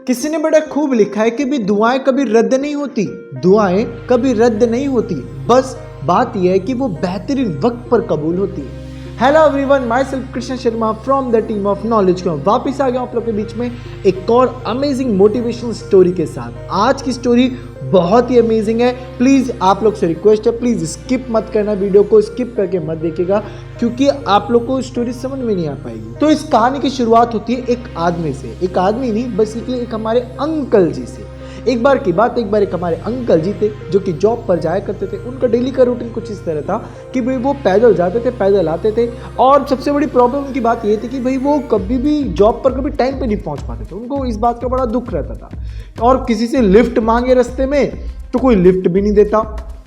किसी ने बड़ा खूब लिखा है कि भी दुआएं कभी रद्द नहीं होती, दुआएं कभी रद्द नहीं होती, बस बात यह है कि वो बेहतरीन वक्त पर कबूल होती है। Hello everyone, my self Krishna Sharma from the team of knowledge को वापिस आ गया आप लोग के बीच में एक और अमेजिंग मोटिवेशनल स्टोरी के साथ। आज की स्टोरी बहुत ही अमेजिंग है। प्लीज़ आप लोग से रिक्वेस्ट है, प्लीज़ स्किप मत करना, वीडियो को स्किप करके मत देखिएगा क्योंकि आप लोग को स्टोरी समझ में नहीं आ पाएगी। तो इस कहानी की शुरुआत होती है एक आदमी से, एक आदमी नहीं बेसिकली एक हमारे अंकल जी से। एक बार की बात, एक बार एक हमारे अंकल जी थे जो कि जॉब पर जाया करते थे। उनका डेली का रूटीन कुछ इस तरह था कि भाई वो पैदल जाते थे, पैदल आते थे, और सबसे बड़ी प्रॉब्लम उनकी बात ये थी कि भाई वो कभी भी जॉब पर कभी टाइम पे नहीं पहुंच पाते थे। उनको इस बात का बड़ा दुख रहता था और किसी से लिफ्ट मांगे रास्ते में तो कोई लिफ्ट भी नहीं देता,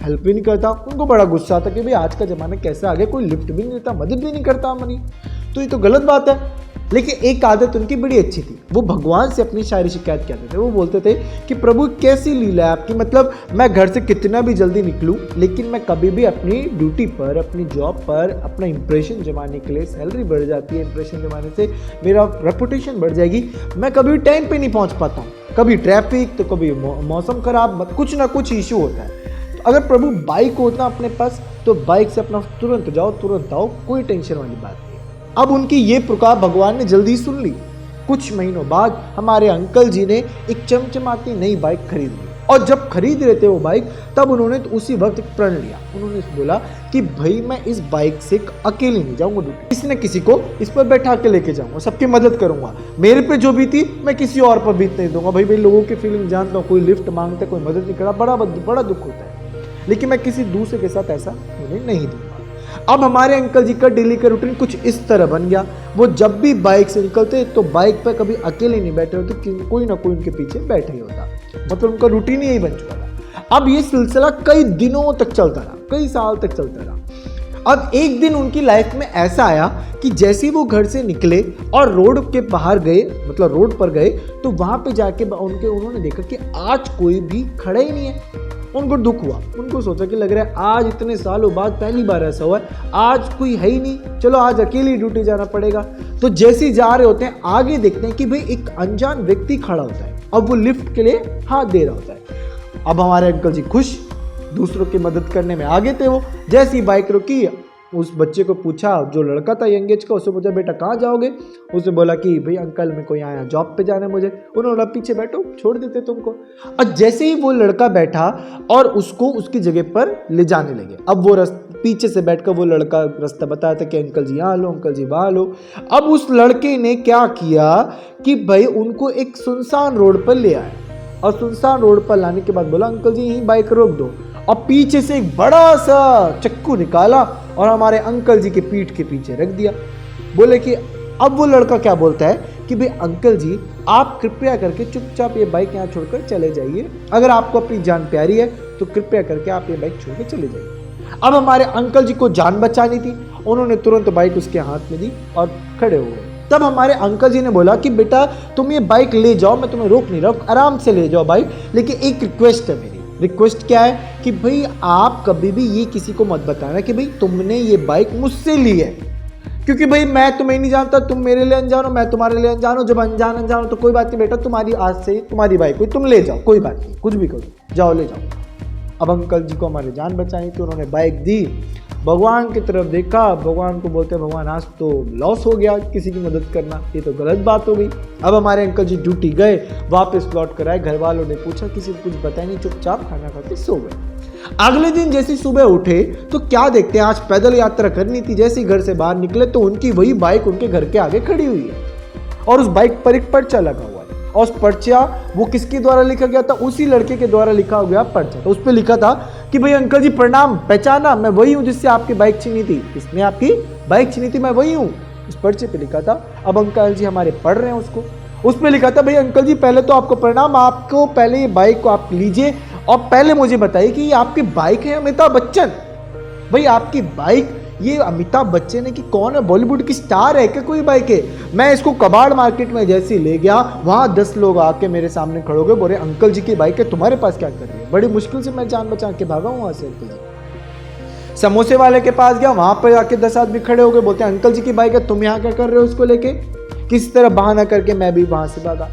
हेल्प भी नहीं करता। उनको बड़ा गुस्सा आता कि भाई आज का ज़माना कैसे आ गया, कोई लिफ्ट भी नहीं देता, मदद भी नहीं करता हमारी, तो ये तो गलत बात है। लेकिन एक आदत उनकी बड़ी अच्छी थी, वो भगवान से अपनी सारी शिकायत कहते थे। वो बोलते थे कि प्रभु कैसी लीला है आपकी, मतलब मैं घर से कितना भी जल्दी निकलूं लेकिन मैं कभी भी अपनी ड्यूटी पर, अपनी जॉब पर अपना इंप्रेशन जमाने के लिए, सैलरी बढ़ जाती है, इंप्रेशन जमाने से मेरा रेपुटेशन बढ़ जाएगी, मैं कभी टाइम पे नहीं पहुंच पाता हूँ। कभी ट्रैफिक तो कभी मौसम खराब, कुछ ना कुछ इशू होता है। तो अगर प्रभु बाइक होता अपने पास तो बाइक से अपना तुरंत जाओ तुरंत आओ, कोई टेंशन वाली बात नहीं। अब उनकी ये पुकार भगवान ने जल्दी सुन ली। कुछ महीनों बाद हमारे अंकल जी ने एक चमचमाती नई बाइक खरीद ली, और जब खरीद रहे थे वो बाइक तब उन्होंने तो उसी वक्त एक प्रण लिया। उन्होंने बोला कि भाई मैं इस बाइक से अकेले नहीं जाऊंगा, किसी न किसी को इस पर बैठा के लेके जाऊंगा, सबकी मदद करूंगा, मेरे पे जो बीती मैं किसी और पर बीत नहीं दूंगा। भाई लोगों की फीलिंग जानता हूँ, कोई लिफ्ट मांगता है, कोई मदद नहीं करा, बड़ा दुख होता है, लेकिन मैं किसी दूसरे के साथ ऐसा होने नहीं दूंगा। अब हमारे अंकल जी का डेली का रूटीन कुछ इस तरह बन गया, वो जब भी बाइक से निकलते तो बाइक पर कभी अकेले नहीं बैठे होते, कोई ना कोई उनके पीछे बैठे ही होता, मतलब उनका रूटीन यही बन चुका था। अब ये सिलसिला कई दिनों तक चलता रहा, कई साल तक चलता रहा। अब एक दिन उनकी लाइफ में ऐसा आया कि जैसे ही वो घर से निकले और रोड के बाहर गए, मतलब रोड पर गए, तो वहां पे जाके उन्होंने देखा कि आज कोई भी खड़ा ही नहीं है। उनको दुख हुआ, उनको सोचा कि लग रहा है आज इतने सालों बाद पहली बार ऐसा हुआ है, आज कोई है ही नहीं, चलो आज अकेली ड्यूटी जाना पड़ेगा। तो जैसे ही जा रहे होते हैं आगे देखते हैं कि भाई एक अनजान व्यक्ति खड़ा होता है, अब वो लिफ्ट के लिए हाथ दे रहा होता है। अब हमारे अंकल जी खुश, दूसरों की मदद करने में आगे थे वो। जैसी ही बाइक रुकी, उस बच्चे को पूछा, जो लड़का था यंग एज का, उससे पूछा बेटा कहाँ जाओगे? उसने बोला कि भाई अंकल मेरे को यहाँ जॉब पे जाना है मुझे। उन्होंने बोला पीछे बैठो, छोड़ देते तुमको। और जैसे ही वो लड़का बैठा और उसको उसकी जगह पर ले जाने लगे, अब वो पीछे से बैठकर वो लड़का रास्ता बताया था कि अंकल जी यहाँ लो, अंकल जी वहाँ लो। अब उस लड़के ने क्या किया कि भाई उनको एक सुनसान रोड पर ले आया, और सुनसान रोड पर लाने के बाद बोला अंकल जी यहीं बाइक रोक दो, और पीछे से एक बड़ा सा चक्कू निकाला और हमारे अंकल जी के पीठ के पीछे रख दिया। बोले कि अब वो लड़का क्या बोलता है कि भाई अंकल जी आप कृपया करके चुपचाप ये बाइक यहाँ छोड़कर चले जाइए, अगर आपको अपनी जान प्यारी है तो कृपया करके आप ये बाइक छोड़ के चले जाइए। अब हमारे अंकल जी को जान बचानी थी, उन्होंने तुरंत बाइक उसके हाथ में दी और खड़े हो गए। तब हमारे अंकल जी ने बोला कि बेटा तुम ये बाइक ले जाओ, मैं तुम्हें रोक नहीं रहा हूँ, आराम से ले जाओ बाइक, लेकिन एक रिक्वेस्ट है मेरी। रिक्वेस्ट क्या है कि भाई आप कभी भी ये किसी को मत बताना कि भाई तुमने ये बाइक मुझसे ली है, क्योंकि भाई मैं तुम्हें नहीं जानता, तुम मेरे लिए अनजान हो, मैं तुम्हारे लिए अनजान हो। जब अनजान हो तो कोई बात नहीं बेटा, तुम्हारी आज से तुम्हारी बाइक हुई, तुम ले जाओ, कोई बात नहीं, कुछ भी करो, जाओ ले जाओ। अब अंकल जी को हमारी जान बचानी थी, उन्होंने बाइक दी, भगवान की तरफ देखा, भगवान को बोलते भगवान आज तो लॉस हो गया, किसी की मदद करना ये तो गलत बात हो गई। अब हमारे अंकल जी ड्यूटी गए, वापस लौट कर आए, घर वालों ने पूछा, किसी को कुछ बताया नहीं, चुपचाप खाना खा के सो गए। अगले दिन जैसे सुबह उठे तो क्या देखते हैं, आज पैदल यात्रा करनी थी, जैसे ही घर से बाहर निकले तो उनकी वही बाइक उनके घर के आगे खड़ी हुई है, और उस बाइक पर एक पर्चा लगा हुआ है, और उस पर्चा वो किसके द्वारा लिखा गया था? उसी लड़के के द्वारा लिखा गया पर्चा। तो उस पर लिखा था कि भाई अंकल जी प्रणाम, पहचाना, मैं वही हूँ जिससे आपकी बाइक छीनी थी, इसने आपकी बाइक छीनी थी, मैं वही हूँ। उस पर्चे पे लिखा था। अब अंकल जी हमारे पढ़ रहे हैं उसको, उस पर लिखा था भाई अंकल जी पहले तो आपको प्रणाम, आपको पहले ये बाइक को आप लीजिए और पहले मुझे बताइए कि ये आपकी बाइक है अमिताभ बच्चन? भाई आपकी बाइक ये अमिताभ बच्चन है कि कौन है, बॉलीवुड की स्टार है क्या कोई बाइक है? मैं इसको कबाड़ मार्केट में जैसे ले गया, वहाँ 10 लोग आके मेरे सामने खड़े हो गए, बोले अंकल जी की बाइक है, तुम्हारे पास क्या कर रही है? बड़ी मुश्किल से मैं जान बचा के भागा हूँ वहाँ से। अंकल जी समोसे वाले के पास गया, वहाँ पर जाके 10 आदमी खड़े हो गए, बोलते हैं अंकल जी की बाइक है, तुम यहाँ क्या कर रहे हो उसको लेके? किसी तरह बहाना करके मैं भी वहाँ से भागा।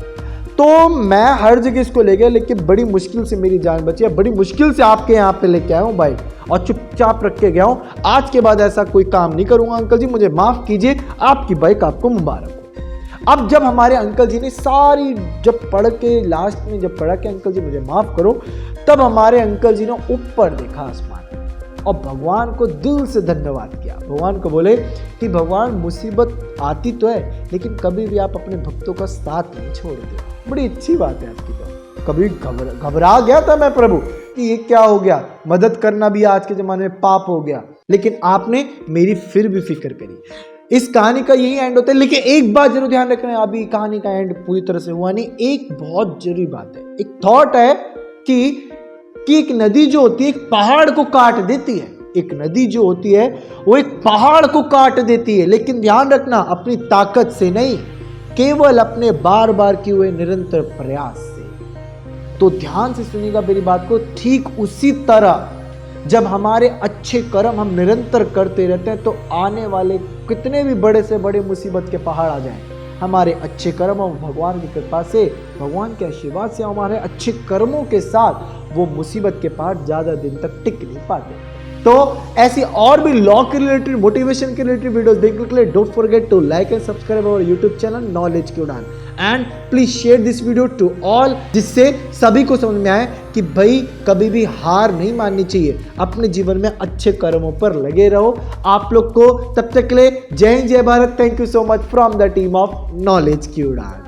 तो मैं हर जगह इसको ले गया, लेकिन बड़ी मुश्किल से मेरी जान बची है, बड़ी मुश्किल से आपके यहाँ पे लेके आया हूँ बाइक और चुपचाप रख के गया हूँ। आज के बाद ऐसा कोई काम नहीं करूंगा। अंकल जी मुझे माफ कीजिए, आपकी बाइक आपको मुबारक हो। अब जब हमारे अंकल जी ने सारी जब पढ़ के लास्ट में जब पढ़ा कि अंकल जी मुझे माफ करो, तब हमारे अंकल जी ने ऊपर देखा आसमान और भगवान को दिल से धन्यवाद किया। भगवान को बोले कि भगवान मुसीबत आती तो है, लेकिन कभी भी आप अपने भक्तों का साथ नहीं छोड़ते। बड़ी अच्छी बात है आपकी तो। कभी घबरा गया था मैं प्रभु कि ये क्या हो गया, मदद करना भी आज के ज़माने में पाप हो गया, लेकिन आपने मेरी फिर भी फिक्र करी। इस कहानी का यही एंड होता है, लेकिन एक बात जरूर ध्यान रखना, अभी कहानी का एंड पूरी तरह से हुआ नहीं। एक बहुत जरूरी बात है, एक थॉट है कि एक नदी जो होती है एक पहाड़ को काट देती है। एक नदी जो होती है वो एक पहाड़ को काट देती है, लेकिन ध्यान रखना अपनी ताकत से नहीं, केवल अपने बार बार किए हुए निरंतर प्रयास से। तो ध्यान से सुनिएगा मेरी बात को। ठीक उसी तरह जब हमारे अच्छे कर्म हम निरंतर करते रहते हैं, तो आने वाले कितने भी बड़े से बड़े मुसीबत के पहाड़ आ जाएं, हमारे अच्छे कर्म और भगवान की कृपा से, भगवान के आशीर्वाद से, हमारे अच्छे कर्मों के साथ वो मुसीबत के पहाड़ ज़्यादा दिन तक टिक नहीं पाते। तो ऐसी और भी लॉ के रिलेटेड, मोटिवेशन के रिलेटेड वीडियोस देखने के लिए don't forget to like and subscribe our YouTube channel knowledge की उड़ान, and please share this video to all, जिससे सभी को समझ में आए कि भाई कभी भी हार नहीं माननी चाहिए, अपने जीवन में अच्छे कर्मों पर लगे रहो। आप लोग को तब तक के लिए जय हिंद जय Bharat. Thank you so much from the team of knowledge की उड़ान।